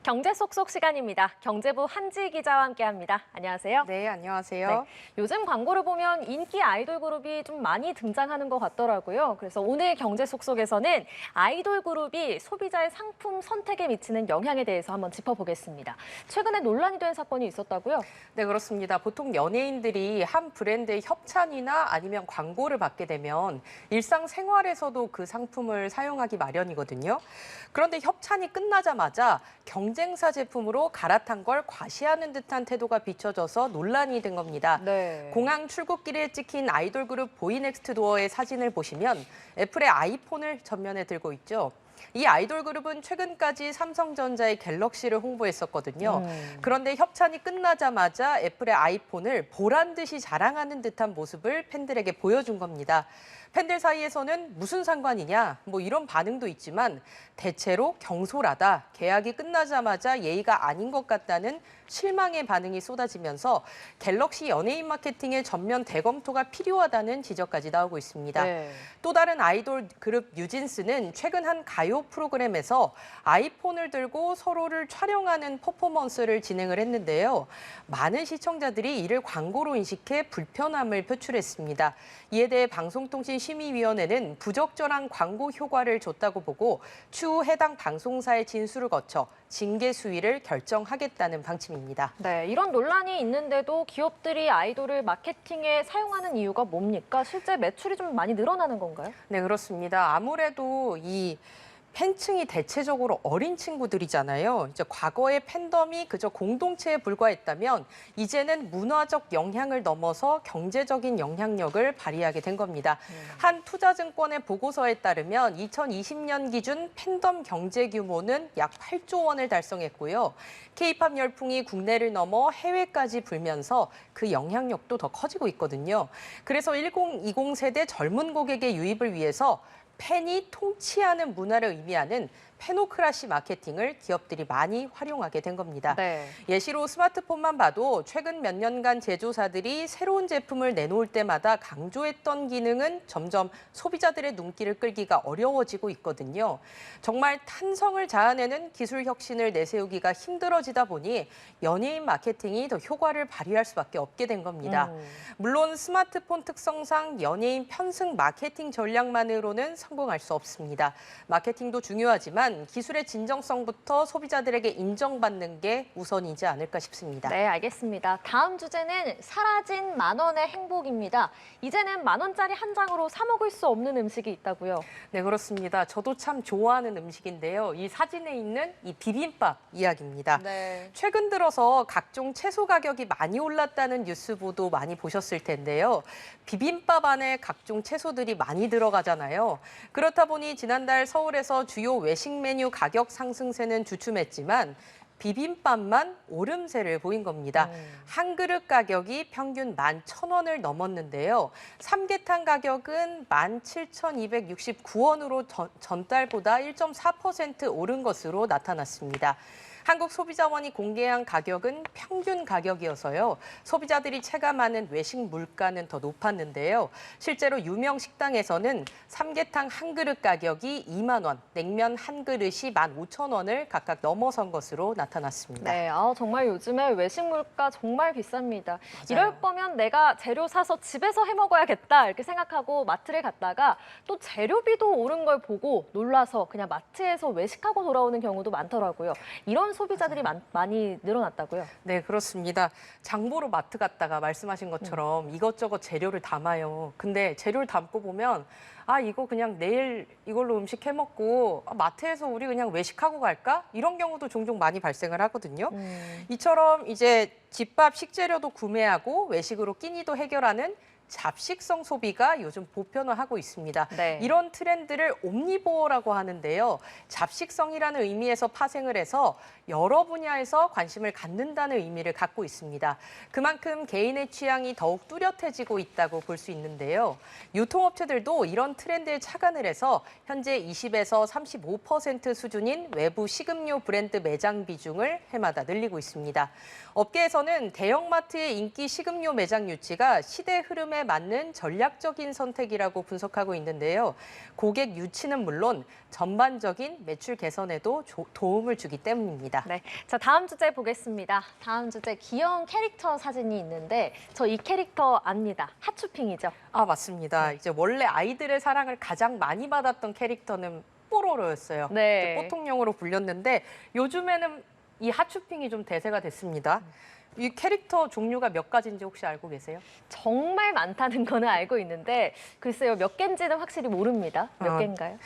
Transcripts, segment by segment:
경제 속속 시간입니다. 경제부 한지 기자와 함께합니다. 안녕하세요. 네, 안녕하세요. 네, 요즘 광고를 보면 인기 아이돌 그룹이 좀 많이 등장하는 것 같더라고요. 그래서 오늘 경제 속속에서는 아이돌 그룹이 소비자의 상품 선택에 미치는 영향에 대해서 한번 짚어보겠습니다. 최근에 논란이 된 사건이 있었다고요? 네, 그렇습니다. 보통 연예인들이 한 브랜드의 협찬이나 아니면 광고를 받게 되면 일상생활에서도 그 상품을 사용하기 마련이거든요. 그런데 협찬이 끝나자마자 경쟁사 제품으로 갈아탄 걸 과시하는 듯한 태도가 비춰져서 논란이 된 겁니다. 네. 공항 출국길에 찍힌 아이돌 그룹 보이넥스트도어의 사진을 보시면 애플의 아이폰을 전면에 들고 있죠. 이 아이돌 그룹은 최근까지 삼성전자의 갤럭시를 홍보했었거든요. 그런데 협찬이 끝나자마자 애플의 아이폰을 보란 듯이 자랑하는 듯한 모습을 팬들에게 보여준 겁니다. 팬들 사이에서는 무슨 상관이냐 뭐 이런 반응도 있지만 대체로 경솔하다, 계약이 끝나자마자 예의가 아닌 것 같다는 실망의 반응이 쏟아지면서 갤럭시 연예인 마케팅의 전면 대검토가 필요하다는 지적까지 나오고 있습니다. 네. 또 다른 아이돌 그룹 뉴진스는 최근 한 가요 프로그램에서 아이폰을 들고 서로를 촬영하는 퍼포먼스를 진행을 했는데요. 많은 시청자들이 이를 광고로 인식해 불편함을 표출했습니다. 이에 대해 방송통신심의위원회는 부적절한 광고 효과를 줬다고 보고 추후 해당 방송사의 진술을 거쳐 징계 수위를 결정하겠다는 방침입니다. 네, 이런 논란이 있는데도 기업들이 아이돌을 마케팅에 사용하는 이유가 뭡니까? 실제 매출이 좀 많이 늘어나는 건가요? 네, 그렇습니다. 아무래도 이 팬층이 대체적으로 어린 친구들이잖아요. 이제 과거의 팬덤이 그저 공동체에 불과했다면 이제는 문화적 영향을 넘어서 경제적인 영향력을 발휘하게 된 겁니다. 한 투자증권의 보고서에 따르면 2020년 기준 팬덤 경제 규모는 약 8조 원을 달성했고요. K-팝 열풍이 국내를 넘어 해외까지 불면서 그 영향력도 더 커지고 있거든요. 그래서 1020 세대 젊은 고객의 유입을 위해서 팬이 통치하는 문화를 의미하는 페노크라시 마케팅을 기업들이 많이 활용하게 된 겁니다. 네. 예시로 스마트폰만 봐도 최근 몇 년간 제조사들이 새로운 제품을 내놓을 때마다 강조했던 기능은 점점 소비자들의 눈길을 끌기가 어려워지고 있거든요. 정말 탄성을 자아내는 기술 혁신을 내세우기가 힘들어지다 보니 연예인 마케팅이 더 효과를 발휘할 수밖에 없게 된 겁니다. 물론 스마트폰 특성상 연예인 편승 마케팅 전략만으로는 성공할 수 없습니다. 마케팅도 중요하지만 기술의 진정성부터 소비자들에게 인정받는 게 우선이지 않을까 싶습니다. 네, 알겠습니다. 다음 주제는 사라진 만 원의 행복입니다. 이제는 만 원짜리 한 장으로 사 먹을 수 없는 음식이 있다고요. 네, 그렇습니다. 저도 참 좋아하는 음식인데요. 이 사진에 있는 이 비빔밥 이야기입니다. 네. 최근 들어서 각종 채소 가격이 많이 올랐다는 뉴스 보도 많이 보셨을 텐데요. 비빔밥 안에 각종 채소들이 많이 들어가잖아요. 그렇다 보니 지난달 서울에서 주요 외식 메뉴 가격 상승세는 주춤했지만 비빔밥만 오름세를 보인 겁니다. 한 그릇 가격이 평균 11,000원을 넘었는데요. 삼계탕 가격은 17,269원으로 전달보다 1.4% 오른 것으로 나타났습니다. 한국소비자원이 공개한 가격은 평균 가격이어서요. 소비자들이 체감하는 외식 물가는 더 높았는데요. 실제로 유명 식당에서는 삼계탕 한 그릇 가격이 2만 원, 냉면 한 그릇이 15,000원을 각각 넘어선 것으로 나타났습니다. 네, 정말 요즘에 외식 물가 정말 비쌉니다. 이럴 거면 내가 재료 사서 집에서 해 먹어야겠다 이렇게 생각하고 마트를 갔다가 또 재료비도 오른 걸 보고 놀라서 그냥 마트에서 외식하고 돌아오는 경우도 많더라고요. 이런 소비자들이 많이 늘어났다고요? 네, 그렇습니다. 장보러 마트 갔다가 말씀하신 것처럼 이것저것 재료를 담아요. 근데 재료를 담고 보면 이거 그냥 내일 이걸로 음식 해 먹고 마트에서 우리 그냥 외식하고 갈까? 이런 경우도 종종 많이 발생을 하거든요. 이처럼 이제 집밥 식재료도 구매하고 외식으로 끼니도 해결하는 잡식성 소비가 요즘 보편화하고 있습니다. 네. 이런 트렌드를 옴니보어라고 하는데요. 잡식성이라는 의미에서 파생을 해서 여러 분야에서 관심을 갖는다는 의미를 갖고 있습니다. 그만큼 개인의 취향이 더욱 뚜렷해지고 있다고 볼 수 있는데요. 유통업체들도 이런 트렌드에 착안을 해서 현재 20에서 35% 수준인 외부 식음료 브랜드 매장 비중을 해마다 늘리고 있습니다. 업계에서는 대형마트의 인기 식음료 매장 유치가 시대 흐름에 상품에 맞는 전략적인 선택이라고 분석하고 있는데요. 고객 유치는 물론 전반적인 매출 개선에도 도움을 주기 때문입니다. 네, 자 다음 주제 보겠습니다. 다음 주제 귀여운 캐릭터 사진이 있는데 저 이 캐릭터 압니다. 핫쇼핑이죠. 아, 맞습니다. 이제 원래 아이들의 사랑을 가장 많이 받았던 캐릭터는 뽀로로였어요. 네. 이제 뽀통령으로 불렸는데 요즘에는 이 핫쇼핑이 좀 대세가 됐습니다. 이 캐릭터 종류가 몇 가지인지 혹시 알고 계세요? 정말 많다는 거는 알고 있는데 글쎄요 몇 개인지는 확실히 모릅니다. 몇 아, 개인가요?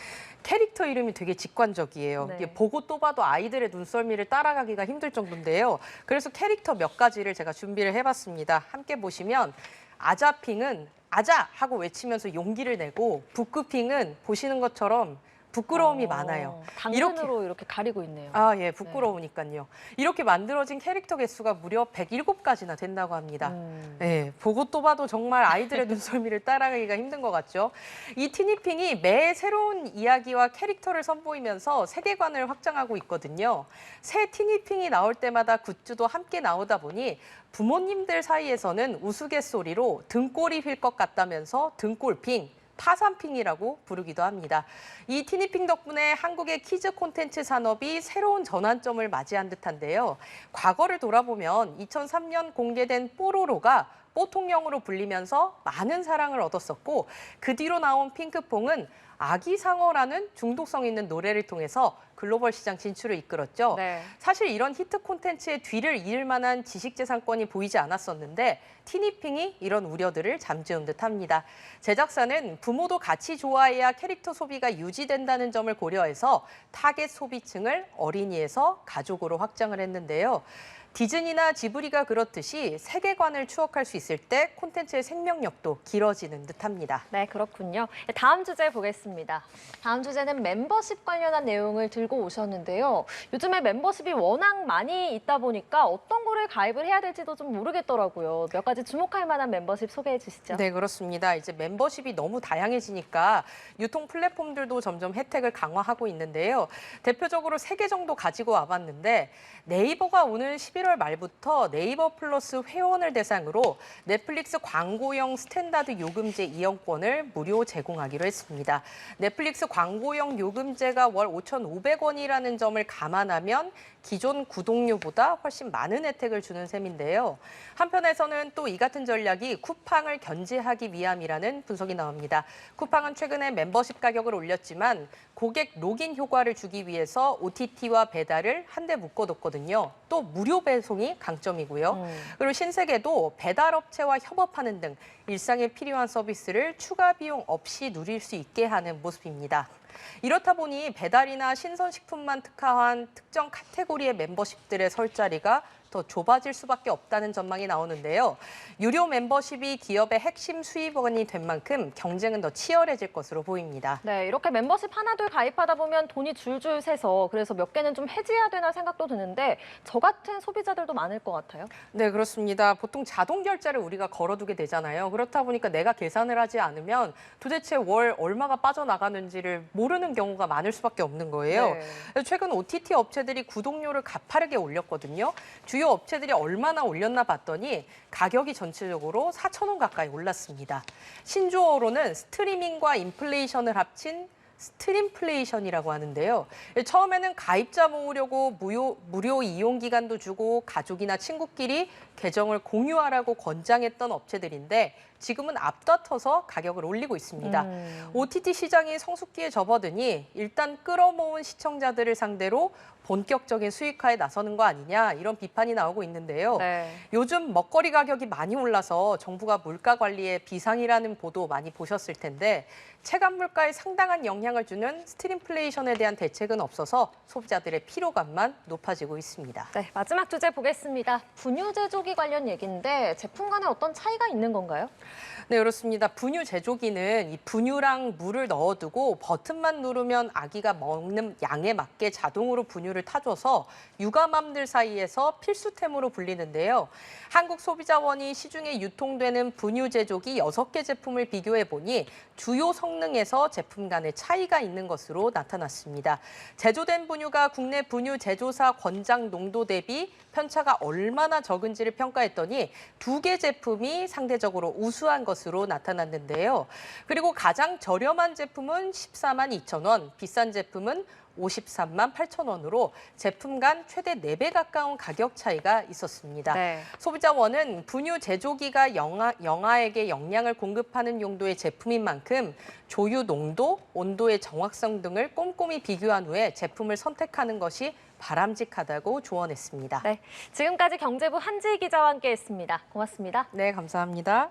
캐릭터 이름이 되게 직관적이에요. 네. 이게 보고 또 봐도 아이들의 눈썰미를 따라가기가 힘들 정도인데요. 그래서 캐릭터 몇 가지를 제가 준비를 해봤습니다. 함께 보시면 아자핑은 아자 하고 외치면서 용기를 내고 북크핑은 보시는 것처럼 부끄러움이 많아요. 당근으로 이렇게 가리고 있네요. 아, 예, 부끄러우니까요. 이렇게 만들어진 캐릭터 개수가 무려 107가지나 된다고 합니다. 예, 보고 또 봐도 정말 아이들의 눈썰미를 따라가기가 힘든 것 같죠. 이 티니핑이 매 새로운 이야기와 캐릭터를 선보이면서 세계관을 확장하고 있거든요. 새 티니핑이 나올 때마다 굿즈도 함께 나오다 보니 부모님들 사이에서는 우스갯소리로 등골이 휠 것 같다면서 등골핑, 파산핑이라고 부르기도 합니다. 이 티니핑 덕분에 한국의 키즈 콘텐츠 산업이 새로운 전환점을 맞이한 듯한데요. 과거를 돌아보면 2003년 공개된 뽀로로가 뽀통령으로 불리면서 많은 사랑을 얻었었고 그 뒤로 나온 핑크퐁은 아기상어라는 중독성 있는 노래를 통해서 글로벌 시장 진출을 이끌었죠. 네. 사실 이런 히트 콘텐츠의 뒤를 이을 만한 지식재산권이 보이지 않았었는데 티니핑이 이런 우려들을 잠재운 듯합니다. 제작사는 부모도 같이 좋아해야 캐릭터 소비가 유지된다는 점을 고려해서 타겟 소비층을 어린이에서 가족으로 확장을 했는데요. 디즈니나 지브리가 그렇듯이 세계관을 추억할 수 있을 때 콘텐츠의 생명력도 길어지는 듯합니다. 네, 그렇군요. 다음 주제 보겠습니다. 다음 주제는 멤버십 관련한 내용을 들고 오셨는데요. 요즘에 멤버십이 워낙 많이 있다 보니까 어떤 거를 가입을 해야 될지도 좀 모르겠더라고요. 몇 가지 주목할 만한 멤버십 소개해 주시죠. 네, 그렇습니다. 이제 멤버십이 너무 다양해지니까 유통 플랫폼들도 점점 혜택을 강화하고 있는데요. 대표적으로 3개 정도 가지고 와봤는데 네이버가 오는 11월 말부터 네이버 플러스 회원을 대상으로 넷플릭스 광고용 스탠다드 요금제 이용권을 무료 제공하기로 했습니다. 넷플릭스 광고용 요금제가 월 5,500원이라는 점을 감안하면 기존 구독료보다 훨씬 많은 혜택을 주는 셈인데요. 한편에서는 또 이 같은 전략이 쿠팡을 견제하기 위함이라는 분석이 나옵니다. 쿠팡은 최근에 멤버십 가격을 올렸지만 고객 로긴 효과를 주기 위해서 OTT와 배달을 한데 묶어뒀거든요. 또 무료 배송이 강점이고요. 그리고 신세계도 배달업체와 협업하는 등 일상에 필요한 서비스를 추가 비용 없이 누릴 수 있게 하는 모습입니다. 이렇다 보니 배달이나 신선식품만 특화한 특정 카테고리의 멤버십들의 설 자리가 더 좁아질 수밖에 없다는 전망이 나오는데요. 유료 멤버십이 기업의 핵심 수입원이 된 만큼 경쟁은 더 치열해질 것으로 보입니다. 네, 이렇게 멤버십 하나둘 가입하다 보면 돈이 줄줄 새서 그래서 몇 개는 좀 해지해야 되나 생각도 드는데 저 같은 소비자들도 많을 것 같아요. 네, 그렇습니다. 보통 자동 결제를 우리가 걸어두게 되잖아요. 그렇다 보니까 내가 계산을 하지 않으면 도대체 월 얼마가 빠져나가는지를 모르는 경우가 많을 수밖에 없는 거예요. 네. 최근 OTT 업체들이 구독료를 가파르게 올렸거든요. 주요 업체들이 얼마나 올렸나 봤더니 가격이 전체적으로 4,000원 가까이 올랐습니다. 신조어로는 스트리밍과 인플레이션을 합친 스트림플레이션이라고 하는데요. 처음에는 가입자 모으려고 무료 이용 기간도 주고 가족이나 친구끼리 계정을 공유하라고 권장했던 업체들인데 지금은 앞다퉈서 가격을 올리고 있습니다. OTT 시장이 성숙기에 접어드니 일단 끌어모은 시청자들을 상대로 본격적인 수익화에 나서는 거 아니냐 이런 비판이 나오고 있는데요. 네. 요즘 먹거리 가격이 많이 올라서 정부가 물가 관리에 비상이라는 보도 많이 보셨을 텐데 체감 물가에 상당한 영향을 주는 스트림플레이션에 대한 대책은 없어서 소비자들의 피로감만 높아지고 있습니다. 네, 마지막 주제 보겠습니다. 분유 제조기 관련 얘기인데 제품 간에 어떤 차이가 있는 건가요? 네, 그렇습니다. 분유 제조기는 이 분유랑 물을 넣어두고 버튼만 누르면 아기가 먹는 양에 맞게 자동으로 분유를 타줘서 육아맘들 사이에서 필수템으로 불리는데요. 한국소비자원이 시중에 유통되는 분유 제조기 6개 제품을 비교해 보니 주요 성능에서 제품 간의 차이가 있는 것으로 나타났습니다. 제조된 분유가 국내 분유 제조사 권장 농도 대비 편차가 얼마나 적은지를 평가했더니 2개 제품이 상대적으로 우수 우수한 것으로 나타났는데요. 그리고 가장 저렴한 제품은 14만 2천 원, 비싼 제품은 53만 8천 원으로 제품 간 최대 4배 가까운 가격 차이가 있었습니다. 네. 소비자원은 분유 제조기가 영아에게 영양을 공급하는 용도의 제품인 만큼 조유 농도, 온도의 정확성 등을 꼼꼼히 비교한 후에 제품을 선택하는 것이 바람직하다고 조언했습니다. 네. 지금까지 경제부 한지희 기자와 함께했습니다. 고맙습니다. 네, 감사합니다.